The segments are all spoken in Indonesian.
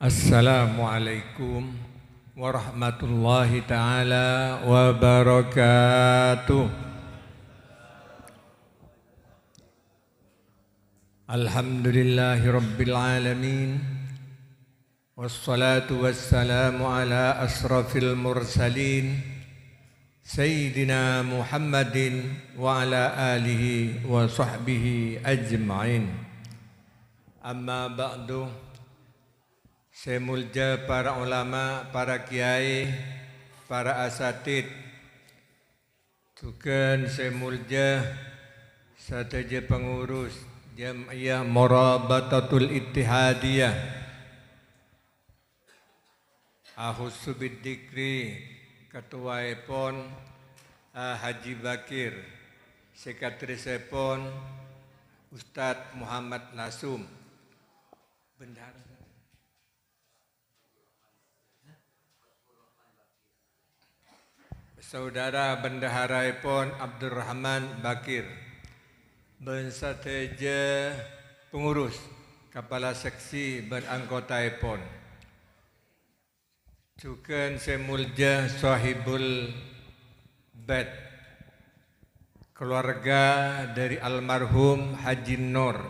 Assalamualaikum warahmatullahi ta'ala wabarakatuh. Alhamdulillahi rabbil alamin. Wassalatu wassalamu ala asrafil mursalin Sayyidina Muhammadin wa ala alihi wa sahbihi ajma'in. Amma ba'du. Semulja para ulama, para kiai, para asatid, juga semulja sateja pengurus Jam'iyah Murabatatul Ittihadiyah Ahussu bidzikri ketuaipun Haji Bakir, sekretarisipun Ustadz Muhammad Lasum, bendahara Saudara Bendaharaipun Abdurrahman Bakir, bensateja pengurus, kepala seksi dan anggotaipun. Juga semulja sahibul bait, keluarga dari almarhum Haji Nur.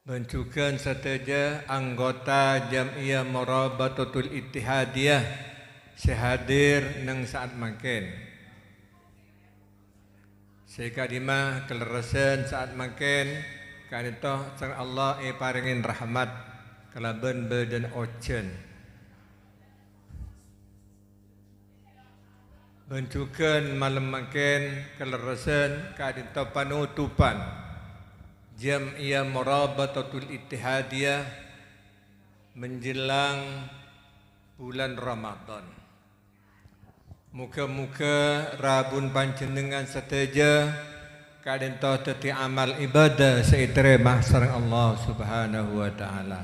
Dan juga sateja anggota Jam'iyah Murabatatul Ittihadiyah sehadir nang saat makin. Sekadima kelerasan saat makin kanito sang Allah paringin rahmat kalaban badan ocean. Bencukan malam makin kelerasan kanito panutupan Jam'iyah Murabatatul Ittihadiyah menjelang bulan Ramadan. Muka-muka rabun panjenengan sateja kadang tati amal ibadah seiteremah sareng Allah Subhanahu wa taala.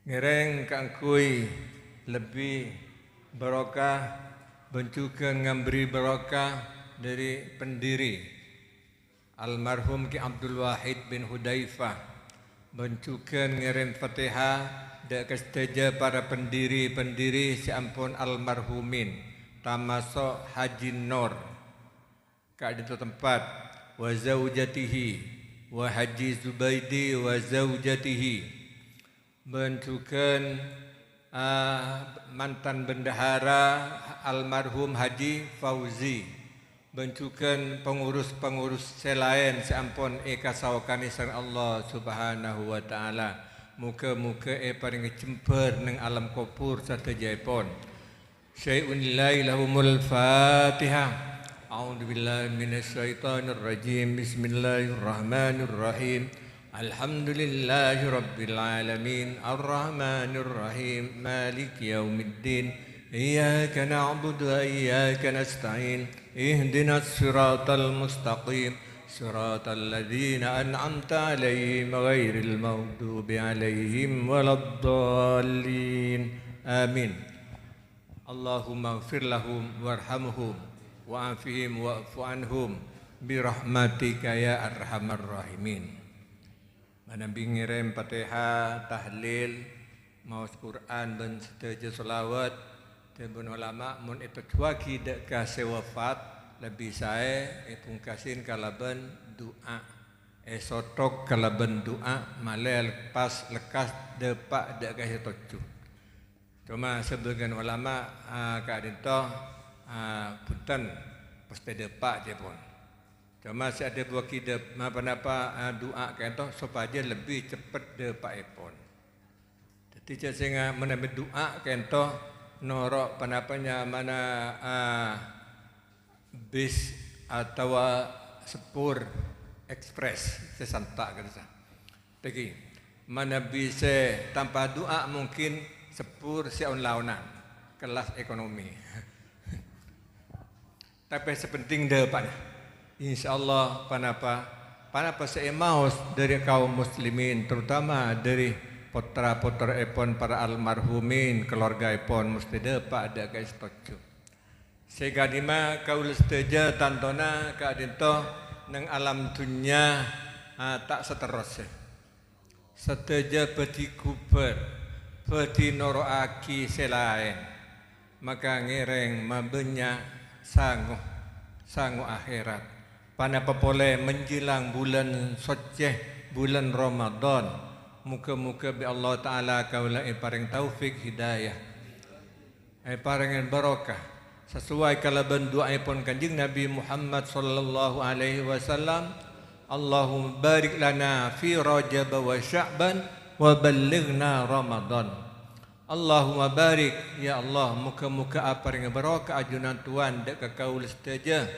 Ngereng kangkui lebih barokah bencuka ngamberi barokah dari pendiri almarhum Ki Abdul Wahid bin Hudzaifah, bencuka ngirim Fatihah dak kesteja para pendiri-pendiri seampun almarhumin termasuk Haji Nur kat itu tempat wa zaujatihi wa Haji Zubaidi wa zaujatihi, bencukan mantan bendahara almarhum Haji Fauzi, bencukan pengurus-pengurus selain seampun kasawakani sang Allah Subhanahu wa taala. Muka-muka paling cemper nang alam kubur satejaipun. Syai'un lillahi lahumul Fatihah. A'udzu billahi minasyaitonir rajim. Bismillahirrahmanirrahim. Alhamdulillahi rabbil alamin. Arrahmanir rahim. Maliki yaumiddin. Iyyaka na'budu wa iyyaka nasta'in. Ihdinas siratal mustaqim. صراط الذين أنعمت عليهم غير المغضوب عليهم ولا الضالين آمين. اللهم اغفر لهم وارحمهم وعافهم واعف عنهم برحمتك يا أرحم الراحمين. Manabi ngirim Fatihah, tahlil, maus Quran dan seteja selawat dan ulama mun itu wagi dak kasih wafat lebih saya pungkasin kalaban doa sotok kalaban doa malai lepas lekas depak dak kasih tocu. Cuma sebagian ulama kadang punten pasti depak je pun. Cuma si ada buat kidap apa doa kento supaya lebih cepat depak pun. Jadi saya menambah doa kento norok penapanya mana bis atau sepur ekspres sesantak gitu. Tapi mana bisa tanpa doa mungkin sepur siaun-launan kelas ekonomi. Tapi sepenting depan. InsyaAllah panapa saya maus dari kaum muslimin, terutama dari putra-putra epon para almarhumin, keluarga epon mesti dapat ada guys tocu. Sehingga nima kaul seteja tantona kadento nang alam dunia tak seterusnya. Seteja peti kuber, peti noroaki selain, maka ngereng mabenya sangu akhirat. Panapa boleh menjelang bulan soceh, bulan Ramadan. Muka-muka bi Allah Ta'ala kaula paring taufik hidayah. Paring barokah. Sesuai kalaban doa pun kanjeng Nabi Muhammad sallallahu alaihi wasallam, Allahumma barik lana fi Rajab wa Sya'ban wa ballighna Ramadan. Allahumma barik ya Allah, muka-muka aparing barokah ajunan Tuhan dek kaul setaja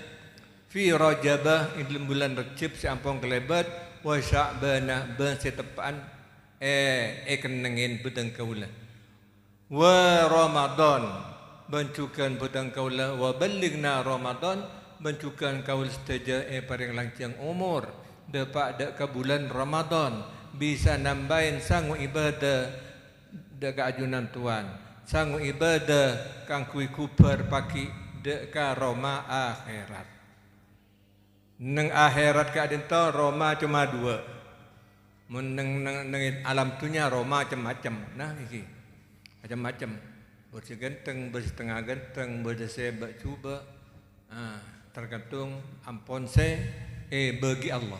fi Rajab dalam bulan Rajab sampung kelebat wa Sya'ban ban setepaan kenengin bedeng kaula wa Ramadan bencukan bedeng kaula wa ballighna Ramadan bencukan kaul setaja paring lancang umur depak dek ke bulan Ramadan bisa nambahin sangu ibadah dek ajunan Tuhan sangu ibadah kang kui kubar paki dek ka Roma akhirat neng akhirat ka adento Roma cuma dua meneng alam dunia Roma macam-macam nah iki macam-macam bersih genteng, bersetengah genteng, bersebab cuba tergantung ampun bagi Allah.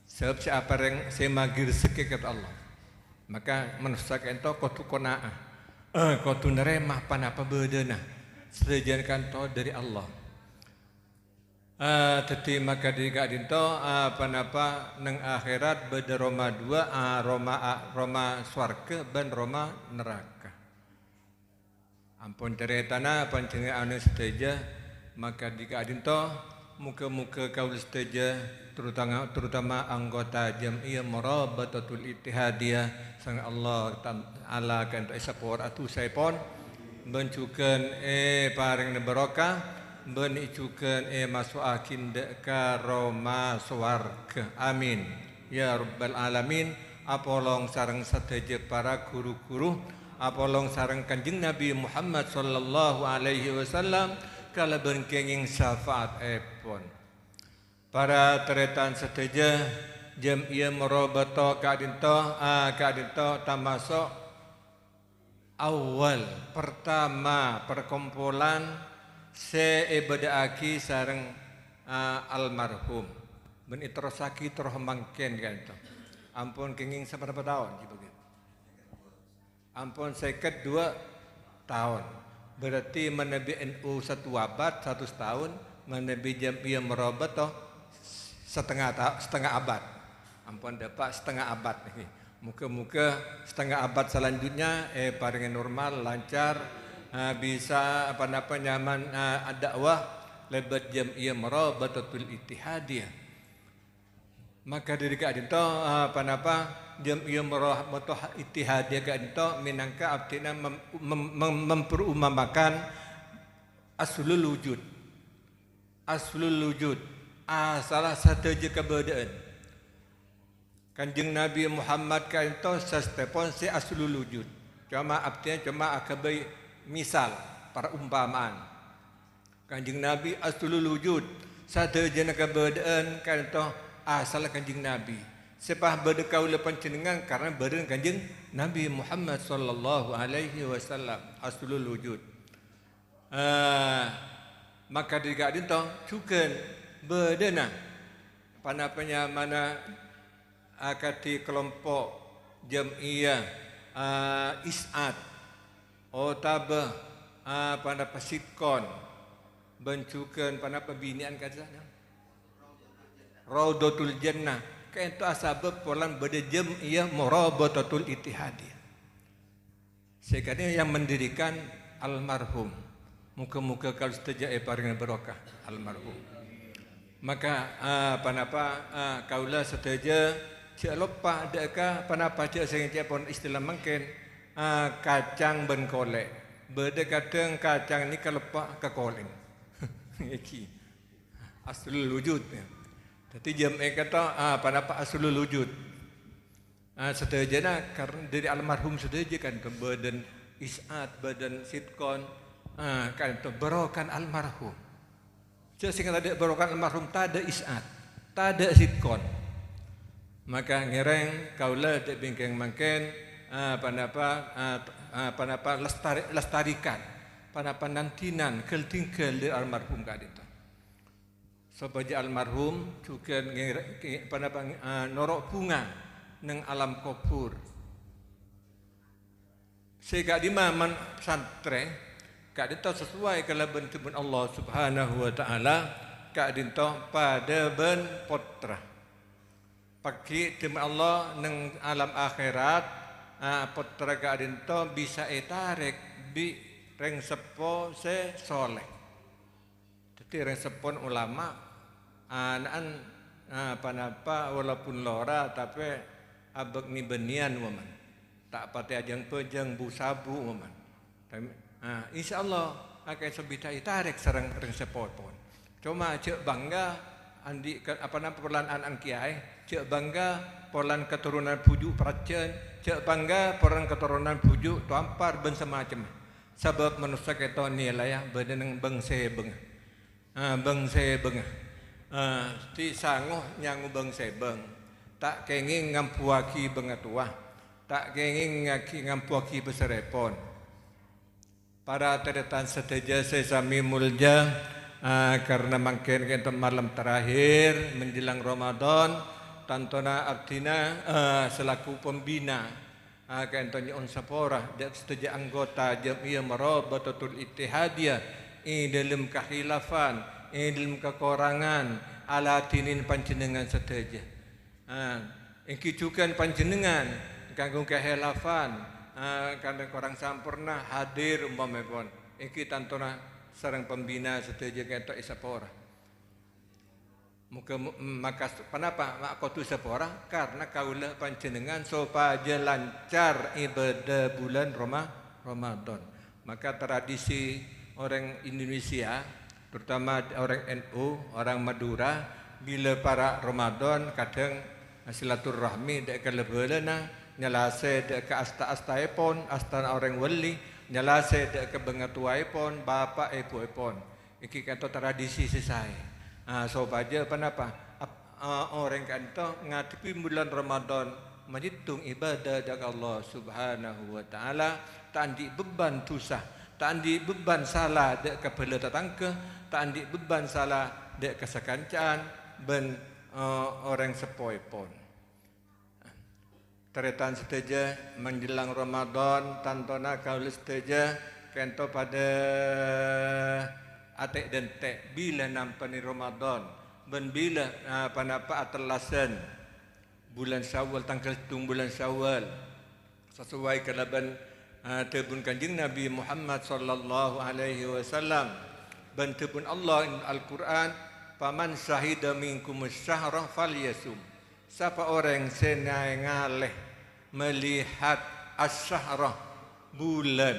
Sebab siapa yang semagir sekek kata Allah. Maka manusia itu kotu kona'ah. Kotu neremah panapa bedana. Sejajarkan to dari Allah. Teti maka dika dinto panapa neng akhirat beda Roma dua Roma swarga ben Roma neraka. Ampun ceritana panjenengan anu sedaja maka dika adinto muka-muka kaul sedaja terutama anggota Jam'iyah Murabatatul Ittihadiyah sang Allah Ta'ala kan isapor atu saipon bencukeun paring barokah ben icukeun masuakin dek ka Roma swarga amin ya rabbal alamin apolong sareng sedaja para guru-guru apolong sareng kanjeng Nabi Muhammad sallallahu alaihi wasallam kala berkenging syafaat epon para teretan sedaja Jam'iyah Murabata kadinto tamasuk awal pertama perkumpulan seibadaki sareng almarhum ben itrosaki terhemangken kanto ampun kenging saberapa tahun gitu. Ampun seket 2 tahun. Berarti menebi NU 1 abad 100 tahun, menebi Jam'iyah Murabata setengah abad. Ampun dapat setengah abad nih. Muka-muka setengah abad selanjutnya paling normal lancar bisa apa nyaman dakwah lebat Jam'iyah Murabatatul Ittihadiyah. Maka dari kadinto Jam'iyah Murabatatul Ittihadiyah kadinto minangka abdina memperumamakan aslul wujud. Aslul wujud salah satu keberadaan Kanjeng Nabi Muhammad kadinto sastepon si aslul wujud. Cuma abdina akabai misal para umpamaan. Kanjeng Nabi aslul wujud satu jenis keberadaan kadinto asal kanjeng Nabi. Sepah berdekau lepan cenengan karena berdeng kanjeng Nabi Muhammad sallallahu alaihi wasallam aslul wujud. Maka diga dinto cuken berdena panapanya mana akati kelompok Jam'iyah Is'ad Otabah panapa sitkon bencuken panapa binian katanya Raudatul Jannah kento asabab polan bade Jam'iyah Murabatatul Ittihadiyah. Sekadang yang mendirikan almarhum. Muka-muka kalau setuju paring barokah almarhum. Maka kaula setuju cek lupa deka panapa cek sing pun istilah mungkin kacang ben kolek. Bade kadang kacang ni kalepak ke koleng. Iki aslul wujud. Jadi Jam'iyah kata panapa aslul wujud. Setuju karena dari almarhum setuju kan ke badan Is'ad, badan Sitkon kan itu berokan almarhum. Jadi sehingga tadi berokan almarhum tak ada Is'ad, tak ada Sitkon. Maka ngereng kaula dek bingkeng mangken panapa lestarikan panapa nantinan kel tinggal di almarhum kadito. Supaya almarhum juga panapa norok bunga neng alam kubur. Sehingga di mana pesantren kadito sesuai kalau bentuk Allah Subhanahu wa taala kadito pada ben potra. Pagi demi Allah neng alam akhirat putra kadinto bisa etarik bi reng sepo se soleh. Jadi reng sepon ulama anan panapa walaupun lora tapi abek ni benian waman. Tak pati ajang pejang bu sabu waman. Insyaallah akan sebita etarik sareng reng sepon. Cuma cek bangga andi perlan anak kiai, cek bangga perlan keturunan pujuk peracen, cek bangga perlan keturunan pujuk tuampar ben semacam. Sebab manusia kita ni lah ya beneng bangsa bengah, bangsa bengah. Ti sangoh nyang bangsa beng, tak kenging ngampuaki bengatua, tak kenging ngampuaki beserepon. Para teretan seteja sesami mulja. Karena makin kita malam terakhir menjelang Ramadan, tantona artina selaku pembina kantonya unsapora dan setuju anggota Jamiah Marabatatul Ittihadiyah dalam kekhilafan, dalam kekurangan alatinin panjenengan setuju. Ingkicukan panjenengan kanggo kekhilafan karena kurang sampurna hadir umpamipun. Ingki tantona sarang pembina setuju kita isapora. Maka kenapa mak tu isapora? Karena kaulah panjenengan supaya lancar ibadah bulan Ramadan. Maka tradisi orang Indonesia, terutama orang NU, orang Madura, bila para Ramadan kadang silaturahmi dek kelebelana, nyalase dek ke asta-astaipon, astana orang wali. Nyalase dek kebengetuai pon, bapak ibu pon. Iki kanto tradisi sesai. So baca kenapa? Orang kanto ngadepi bulan Ramadan menghitung ibadah dari Allah Subhanahu wa taala, tak andi beban susah, tak andi beban salah dek kepala tetangga, tak andi beban salah dek kesekancaan ben orang sepoi pon. Teretan seteja menjelang Ramadan tantona kaul seteja kento pada atek dan tek bila nampani Ramadan ben bila panapa atelasan bulan Syawal tanggal 7 bulan Syawal sesuai kalaban tebun kanjeng Nabi Muhammad sallallahu alaihi wasallam ben tebun Allah Al-Quran paman syahida minkum syahra falyasum. Siapa orang senai ngaleh melihat asyhrah bulan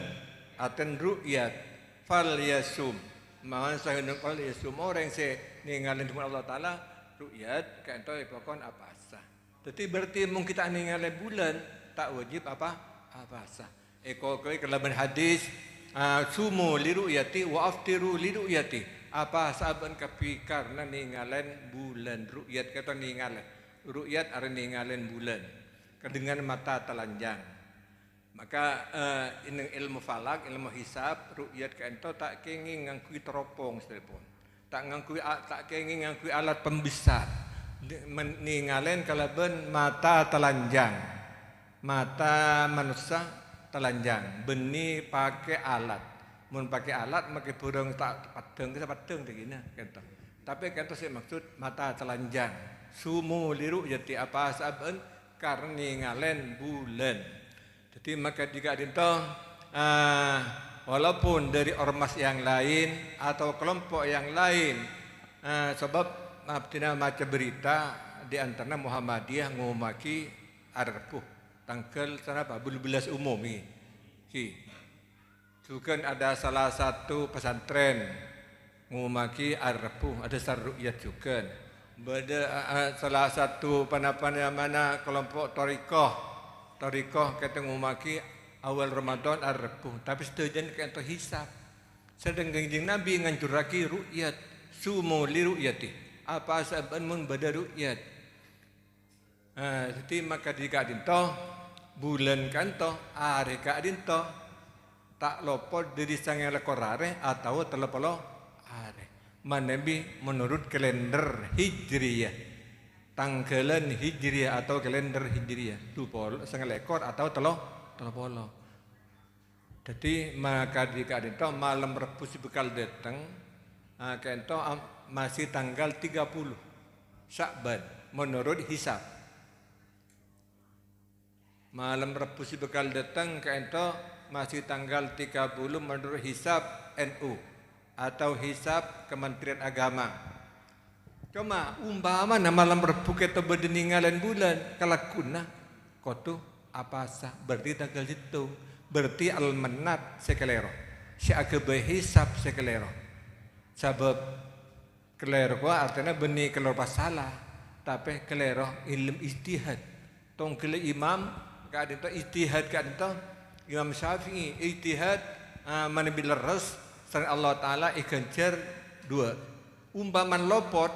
aten ru'yat fal yasum mawan sahun fal yasum orang se ningalin Allah taala ru'yat kanto ipakon apa sah. Jadi berarti mung kita ningalin bulan tak wajib apa sah. Eko kelaban hadis sumu li ru'yati wa aftiru li ru'yati. Apa saban kapi karena ningalin bulan ru'yat kata ningalin ru'yat are ningalin bulan dengan mata telanjang. Maka ini ilmu falak, ilmu hisab, ru'yat kento tak kenging ngangkui teropong telepon. Tak kenging ngangkui alat pembesar. Ningalin kalaben mata telanjang. Mata manusia telanjang. Beni pakai alat. Mun pakai alat pakai burung tak padeng begini kento. Tapi kento saya maksud mata telanjang. Sumu liru jati apa saben karena ngalen bulan. Jadi maka jika dinto walaupun dari ormas yang lain atau kelompok yang lain sebab tina maca berita di antara Muhammadiyah ngumaki arpuh tanggal sanapa 12 umum iki. Juga ada salah satu pesantren ngumaki arpuh ada sarru'yat juga. Beda salah satu panapanya mana kelompok Torikoh kata ngumaki awal Ramadan arrepuh tapi setujan kata hisab. Sedang kanjeng Nabi ngancuraki ru'yat sumu li ru'yati. Apa saban mun bada ru'yat. Jadi maka di kadinto bulan kanto are kadinto tak lopot dari sang lekorare atau telepolo are. Manabi menurut kalender Hijriyah. Tanggalan Hijriyah atau kalender Hijriyah. 20 sang lekor atau telepolo. Jadi maka di kadinto malam Rabu si bekal datang kento masih tanggal 30 Sya'ban menurut hisab. Malam Rabu si bekal datang kento masih tanggal 30 menurut hisab NU atau hisab Kementerian Agama. Cuma umpama malam Rabu kita berdeningalan bulan kalakuna kotu apa sah berarti tanggal itu berarti almanat sekelero si agak hisab sekelero sebab kelero ko artinya benih kelero pasalah tapi kelero ilmu ijtihad tong kele imam kadang to ijtihad kadang to Imam Syafi'i ijtihad mana bila ras sang Allah Taala ikancer dua umpaman lopot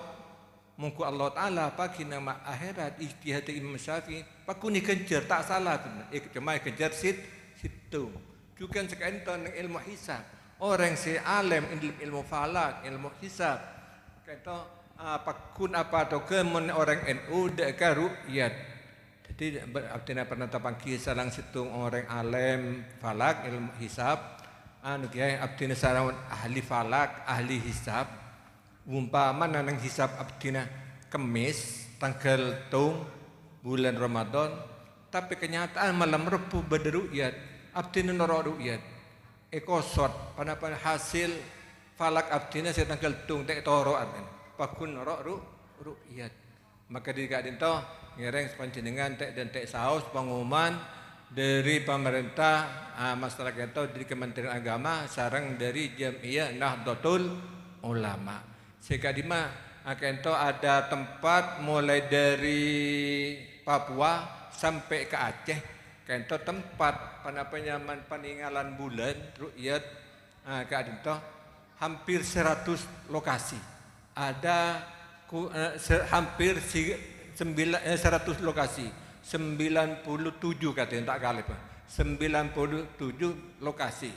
mungku Allah Taala pagi nama akhirat ijtihad Imam Syafi'i pakuni kencer tak salah cuma kencer situ juga sekanton ilmu hisab orang si alim ilmu falak ilmu hisab kata pakun apa atau kemun orang NU deka ru'yat. Jadi artinya pernah tapangki salang situ orang alim falak ilmu hisab anu kiai artinya sarang ahli falak ahli hisab umpama nang hisab artinya Kemis tanggal tung bulan Ramadan tapi kenyataan malam Rabu berderuyat artinya noro ru'yat ekosot pada hasil falak abdina saya tanggal tung tek toro artinya pakun noro ru'yat maka di kadinto ngereng panjenengan tek dan tek saus pengumuman dari pemerintah masyarakat itu dari Kementerian Agama sarang dari Jam'iyah Nahdlatul Ulama sekadima kento ada tempat mulai dari Papua sampai ke Aceh kento tempat penyaman peninggalan bulan ru'yat kadinto hampir 100 lokasi ada hampir 100 lokasi 97 katanya tak kali Pak 97 lokasi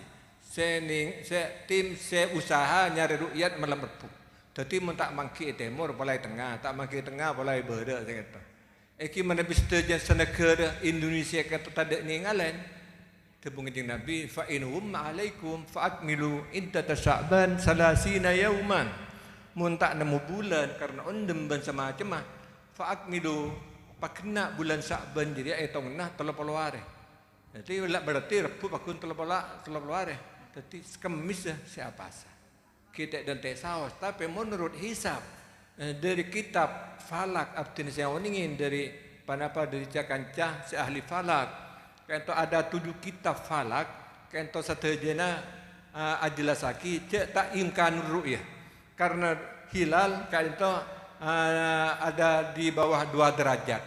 tim usaha nyari ru'yat malam Rabu jadi tak mangki timur boleh tengah tak mangki tengah boleh beda kata eki mana bisa senegara Indonesia kata tak ninggalan tebung kanjeng Nabi fa inhum alaikum fa akmilu iddat Sya'ban 30 yauman mun tak nemu bulan karena ondem ban semacam fa akmilu pakna bulan Sya'ban jadi etong nah 30 hari jadi berarti Rabu pakun 30 hari jadi Kamis siapa sah kita dan tesawas tapi menurut hisab dari kitab falak abdin saya ingin dari panapa dari cakancah si ahli falak kento ada 7 kitab falak kento satejana ajelasaki cek tak imkan ru'yah karena hilal kento ada di bawah 2 derajat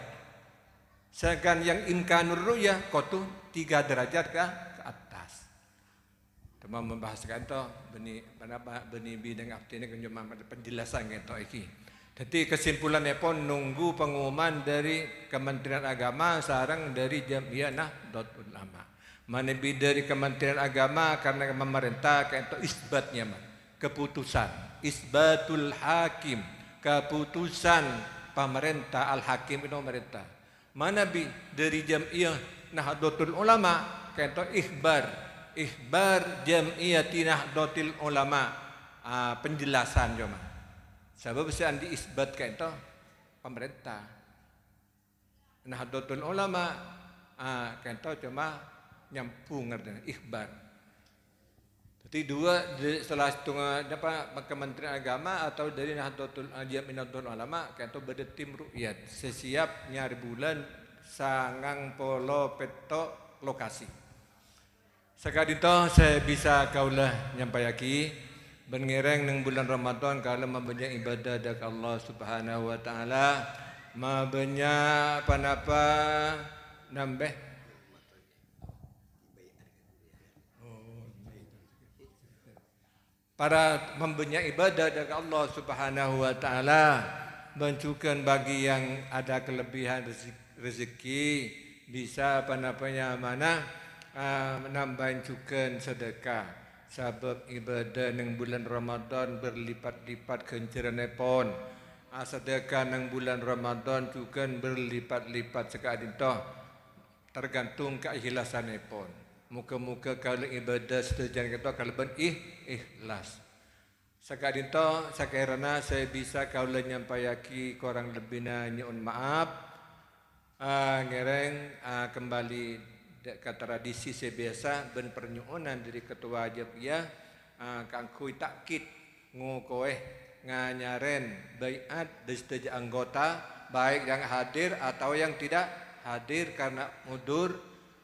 sedangkan yang imkan ru'yah kotu 3 derajat ke atas cuma membahas kento benih bidang abdin ini cuma penjelasan kento iki. Jadi kesimpulannya pun nunggu pengumuman dari Kementerian Agama sarang dari Jam'iyah Nahdlatul Ulama. Menebi dari Kementerian Agama karena pemerintah itu isbatnya keputusan isbatul hakim keputusan pemerintah al-hakim itu pemerintah. Menebi dari Jam'iyah Nahdlatul Ulama itu ikhbar Jam'iyah Nahdlatul Ulama penjelasan cuma. Sebab sean diisbatkan itu pemerintah. Nahdlatul Ulama kento cuma nyampung dengan ikhbar. Jadi dua salah satu Kementerian Agama atau dari Nahdlatul Ulama kento beda tim ru'yat sesiap nyari bulan sangang polo peto lokasi. Sekali itu saya bisa kaulah nyampaiaki Bengireng neng bulan Ramadan kalau mempunyai ibadah dari Allah Subhanahu Wa Taala, mempunyai panapa nambah para mempunyai ibadah dari Allah Subhanahu Wa Taala, menunjukkan bagi yang ada kelebihan rezeki, bisa mana menambahin juga sedekah. Sebab ibadah nang bulan Ramadan berlipat-lipat ganjaranipun. Sedekah nang bulan Ramadan juga berlipat-lipat sekadin toh tergantung keikhlasanipun. Muka-muka kalau ibadah setujan kita kalau ikhlas. Sekadin toh sakarana saya bisa kaula nyampayaki korang lebih nyuun maaf. Ngereng kembali ke tradisi sebiasa ben pernyuunan dari ketua Jabiah kangkui takkit ngukoeh nganyaren baiat dari setiap anggota baik yang hadir atau yang tidak hadir karena mudur,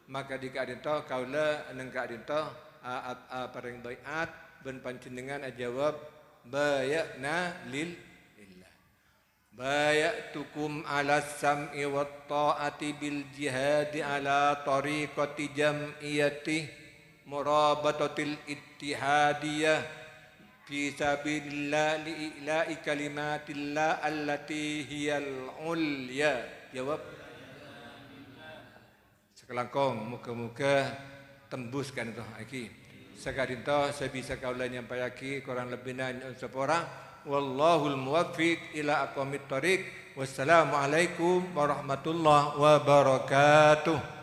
maka dikadinto kaula nengkadinto paring baiat ben panjenengan jawab bayakna lillah. Bayatukum ala sam'i wa ta'ati bil jihadi ala tariqati jam'iyati murabatatil ittihadiyah fi sabilillah li'ila'i kalimatillah allati hiyal ulya. Jawab sekelangkong muka-muka tembuskan itu aki. Sekadinto saya bisa kaulah nyampayaki kurang lebih nanya sepora. Wallahul muwaffiq ila aqwamit thariq. Wassalamualaikum warahmatullahi wabarakatuh.